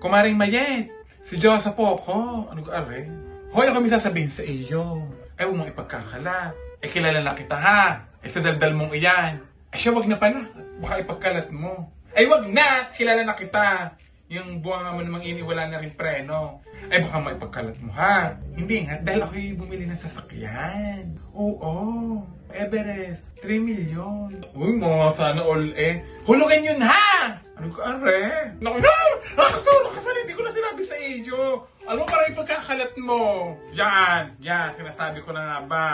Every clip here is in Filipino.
Kumaring Mayet, si Joseph po ako. Ano ka are? Hoy, ako may sasabihin sa iyo. Ay, huwag mong ipagkakalat. Kilala na kita ha. Sa daldal mong iyan. Siya, wag na pala. Baka ipagkalat mo. Wag na. Kilala na kita. Yung buwanga mo namang ini, wala na rin preno. Baka maipagkalat mo ha. Hindi nga, dahil ako'y bumili ng sasakyan. Oo. Everest, 3 million. Uy, mga sana all hulugan yun ha! Ano ka, are? Naku, nakasuro ka sana, hindi ko na sinabi sa iyo. Alam mo, parang ipagkakalat mo. Yan, sinasabi ko na nga ba.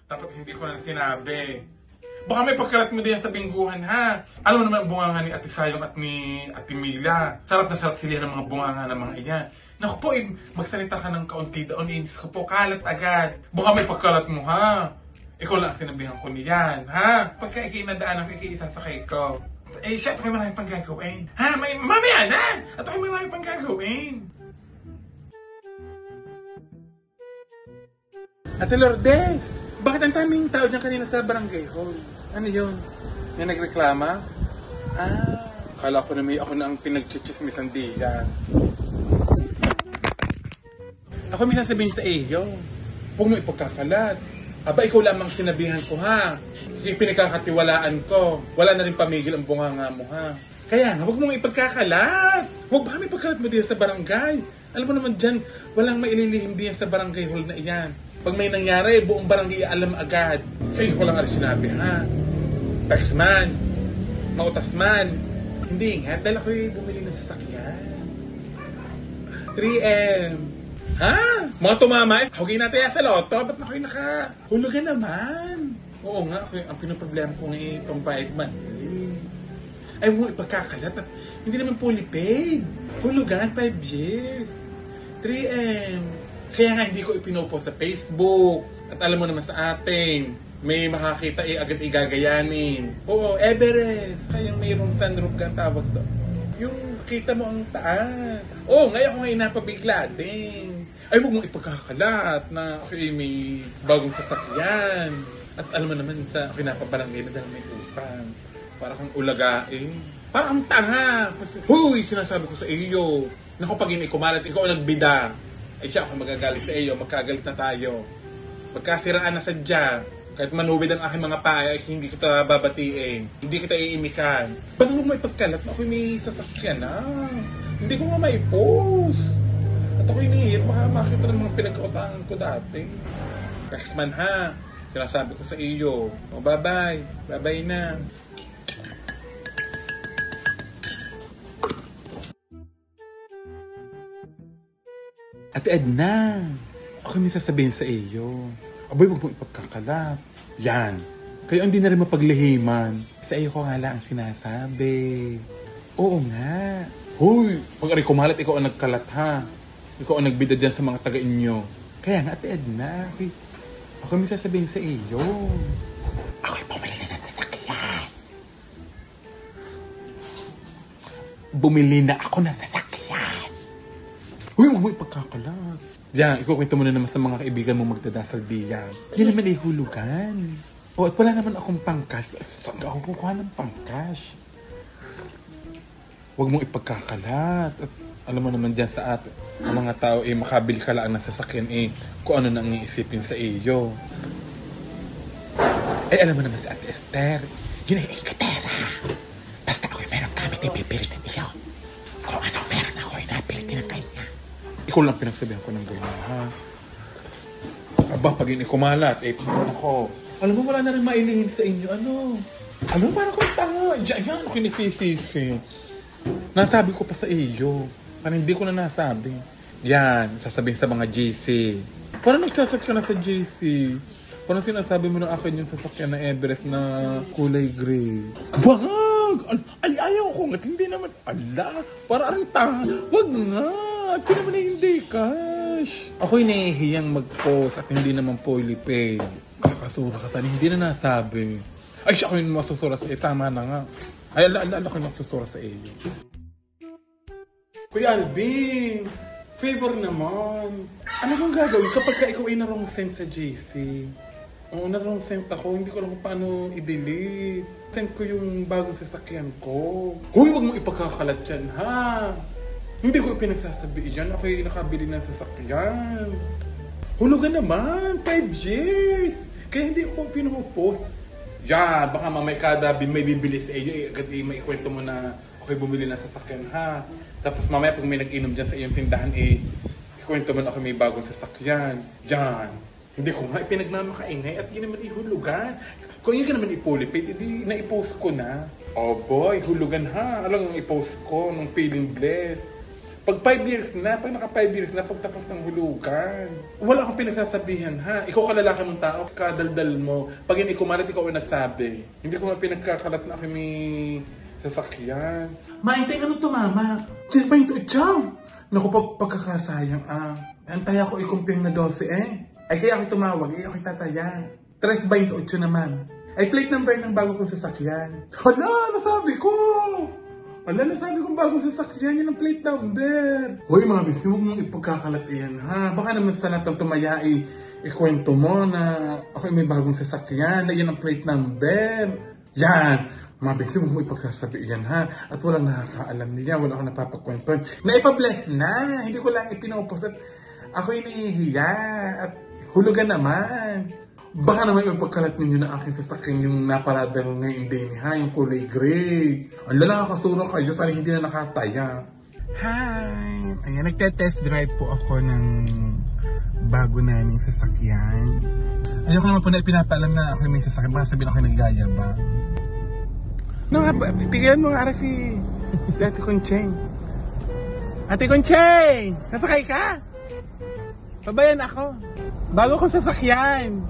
Tapos hindi ko na sinabi. Baka may pagkalat mo din sa bingguhan ha. Alam mo naman ang bunganga ni Ate Sayong at ni Ate Mila. Sarap na sarap sila ng mga bunganga ng mga iyan. Naku po, magsalita ka ng kaunti doon. Indis ko po, kalat agad. Baka may pagkalat mo ha. Ikaw lang ang sinabihan ko niyan, ha? Pagka ikinadaan ako, ikiisasakay ko. Siya, ako'y maraming pang gagawin. Ha? Mamaya na! At ako'y maraming pang gagawin. Ate Lourdes, bakit ang daming tao dyan kanina sa barangay hall? Ano yun? Yung nagreklama? Akala ko na may ako na ang pinagchichismisan diyan. Ako may sasabihin sa iyo. Huwag mo ipagkakalat. Ikaw lamang sinabihan ko ha. Kasi pinagkakatiwalaan ko. Wala na rin pamigil ang bunganga mo ha. Kaya nga, huwag mong ipagkakalat. Huwag ba may pagkalat mo diyan sa barangay? Alam mo naman dyan, walang maililihim diyan sa barangay hall na iyan. Pag may nangyari, buong barangay alam agad. Sa'yo ko lang rin sinabi ha. Taxman, mautasman. Hindi nga, dahil ako'y bumili ng sasakyan. 3M. Ha? Mga tumama, hugay natin sa loto. Ba't na kayo nakahulugan naman? Oo nga, ang pinaproblema ko ngayon itong 5 monthly. Huwag ipagkakalat. Hindi naman fully paid. Hulugan, 5 years. 3M. Kaya nga hindi ko ipinopost sa Facebook. At alam mo naman sa atin, may makakita agad igagayanin. Oo, Everest. Kayang mayroong sunroof ka tawag doon. Yung kita mo ang taas. Ngayon ko ngayon napabigla din. Huwag mong ipagkakalat na may bagong sasakyan. At alam mo naman sa pinapabarangay na dahil may utang. Para kang ulagain. Parang ang tanga. Huy, sinasabi ko sa iyo. Naku, pag kumalat, ikaw ang nagbida. Siya ako magagalit sa iyo. Magkagalit na tayo. Magkasiraan na sadya. Kahit manuwid ang aking mga paya, hindi kita babatiin. Hindi kita iimikan. Ba't mo ipagkalat na ako may sasakyan na? Hindi ko nga maipost. At ako'y nihit, baka makita ng mga pinagkautangan ko dati. Kasman ha, sinasabi ko sa iyo. Bye-bye. Bye-bye na. Ate Edna, ako may sasabihin sa iyo. Huwag mo ipagkakalat. Yan. Kayo hindi na rin mapaglihiman. Sa iyo ko nga lang ang sinasabi. Oo nga. Hoy, pag kumalat, ikaw ang nagkalat ha. Ikaw ang nagbida dyan sa mga taga-inyo. Kaya nga, Ate Edna, ako may sasabihin sa iyo. Ako'y bumili na ng sasakyan. Bumili na ako ng sasakyan. Uy, huwag mo ipagkakalat. Diyan, ikukwento mo na naman sa mga kaibigan mo magdadasal diyan. Yan naman ay hulugan. At wala naman akong pangkas. Saan ako kukuha ng pangkas? Huwag mong ipagkakalat. At alam mo naman dyan sa atin, ang mga tao makabili ka lang ng sasakyan kung ano nang iisipin sa iyo. Alam mo naman sa Ate Esther, yun ay ikatera. Basta ako'y meron gamit ipipilitin iyo. Kung ano meron ako'y napilitin ang kanya. Ikaw lang pinagsabihan ko ng ganyan, ha? Pag kumalat, ako. Alam mo, wala na rin mailihim sa inyo, ano, parang kung tanga. Diyan, ako kinisisisi. Nasabi ko pa sa iyo. Parang hindi ko na nasabi. Yan, sasabihin sa mga GC. Parang nagsasak ka na sa GC. Parang sinasabi mo na akin yung sasakyan na Everest na kulay gray. Wag! Ayaw ko nga. Hindi naman. Para ang tanga. Wag nga. Ito naman na hindi cash. Ako'y nahihiyang mag-post at hindi naman fully paid. Kakasura ka sana. Hindi na nasabi. Siya ako yung masusura sa iyo. Tama na nga. Alala ko yung masusura sa iyo. Kuya Alvin, favor naman. Ano kung gagawin kapag ikaw ay na-wrong send sa JC? Oo, na-wrong sent ako. Hindi ko alam kung paano i-delete. Send ko yung bagong sasakyan ko. Hoy, huwag mo ipagkakalat yan, ha? Hindi ko pinagsasabi yan. Ako yung nakabili ng sasakyan. Hulugan naman, 5 years. Kaya hindi ako pinupost. Yan, baka mamay kada may bibili sa iyo, agad may ikwento mo na ako'y bumili ng sasakyan, ha? Tapos mamaya pag may nag-inom dyan sa iyong tindahan, ikwento mo na ako may bagong sasakyan. Yan. Hindi ko nga ipinagmamakaingay at yun naman ihulugan. Kung yun ka naman ipulipit, hindi na-ipost ko na. Oh boy, hulugan ha. Alam mo i-post ko nung feeling blessed. Pag 5 years na, pag naka 5 years na, pagtapos ng hulugan. Wala akong pinagsasabihan ha. Ikaw ka lalaki mong tao, kadaldal mo. Pag hindi kumalat, ikaw ang nagsabi. Hindi ko nga pinagkakalat na kami sasakyan. Maintay ano to mama? 6.8 Naku, pagkakasayang antay ako ikumping na 12 Ay kaya ako tumawag, ako tataya. 3.28 naman. Ay plate number ng bago kong sasakyan. Hala, nasabi ko! Hala, nasabi kong bagong sasakyan, yun ang plate number. Hoy mga bisi, huwag mong ipagkakalat yan ha. Baka naman sa natang tumaya ikwento mo na ako may bagong sasakyan, na yan ang plate number. Yan! Mga bisi, huwag mong ipagsasabi yan ha. At walang nakakaalam niya, wala akong napapagkwentuhan. Naipabless na! Hindi ko lang ipinupos at ako'y nahihiya at hulugan naman. Baka naman yung pagkalat ninyo na aking sasakyan yung naparada ngayong day ni ha, yung kulay gray. Ang nakakasuro kayo, sana hindi na nakataya. Hi! Ayan, nagte-test drive po ako ng bago naming sasakyan. Ayoko naman po na ipinapaalam na ako may sasakyan. Baka sabihin ako naggaya ba? No nga, tigilan mo nga ara si Ate Concheng. Ate Concheng! Nasakay ka? Pabayan ako. Bago kong sasakyan.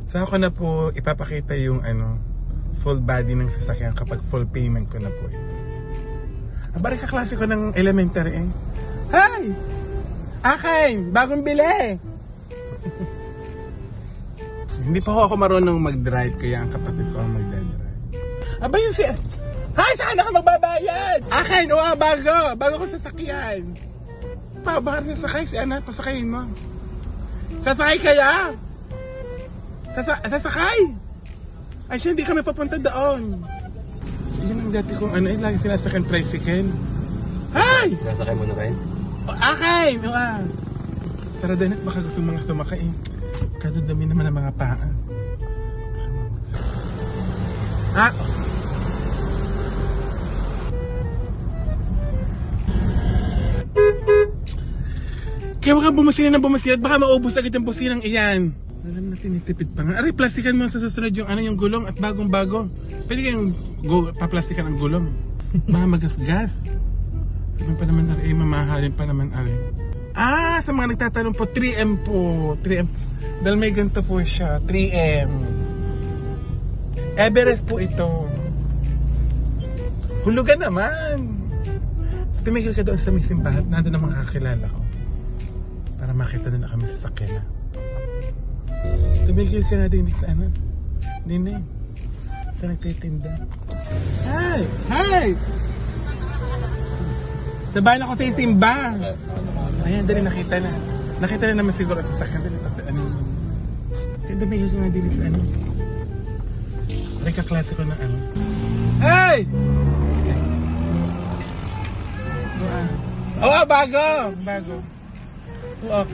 So ako na po ipapakita yung full body ng sasakyan kapag full payment ko na po ito. Ang bari ka klase ko ng elementary Hi! Akin! Bagong bili! Hindi pa ako marunong mag-drive kaya ang kapatid ko ang magdadrive. Aba yun siya! Hi! Saan ako magbabayad? Akin! Bago kong sasakyan. Baka sasakay si Ana, pasakayin mo. Sasakay kaya? Sasakay? Ay siya, hindi kami papunta doon. Yun ang dati kong lagi sinasakyan tricycle. Hi! Sinasakay mo na rin? Akin! Tara din at baka gusto mga sumakay. Kadadami naman ang mga paa. Kaya wag kang bumusina ng bumusina at baka maubos agad ang businang iyan. Alam na tinitipid pa nga. Aray, plastikan mo sa susunod yung gulong at bagong-bago. Pwede kayong paplastikan ang gulong. Baka magasgas. Sabi pa naman aray, mamahalin pa naman aray. Sa mga nagtatanong po, 3M po. 3M. Dahil may ganito po siya, 3M. Everest po ito. Hulugan naman. Tumigil ka doon sa may simbahan, nandun ang mga kakilala ko. Para makita na kami sa sakyan na. Tumigil ka na din sa Nene. Sa nagtitinda. Hi! Hi! Sabahan ako sa simba. Ayan, dali nakita na. Nakita na naman siguro sa sakyan. Dali, Kaya tumigil ka na din sa Ay, kaklase ko na Hey! Bago.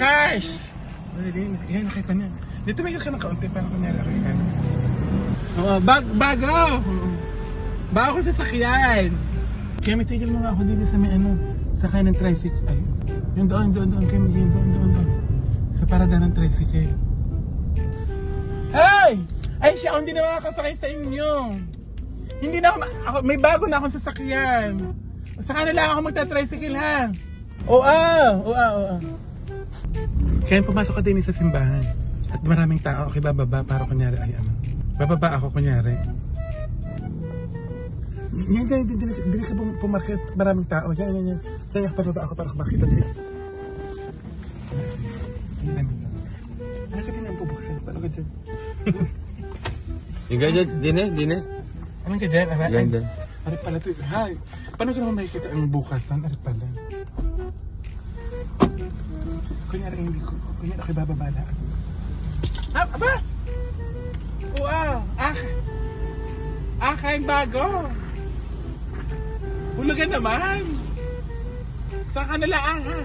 Cash! Yan, nakita niya. Dito may ka na kaunti para kunyari bago! Bago sa sakyan! Kaya may tigil mo nga ako dito sa may sakay ng tricycle. Ay, yung doon. Kaya may doon. Sa parada ng tricycle. Hey! Ay, siya, hindi na makakasakay sa inyo. Hindi na ako, may bago na akong sasakyan. Sa kanila ako magta-tricycle ha. Oo. Kaya pumasok ka din sa simbahan. At maraming tao, okay, bababa para kunyari bababa ako kunyari. Yan, dili ka pumarket, maraming tao. Yan. Kaya bababa ako para makita din. Ano ka din ang bubuksan? Paano ka dyan? Yung ganyan, din eh. Anong ka dyan? Yan. Ari pala ito. Hi! Paano ko naman makikita ang bukasan? Ari pala. Kunyari ako bababa na. Aba? Kain bago. Hulugan naman. Saan ka nalaan ha?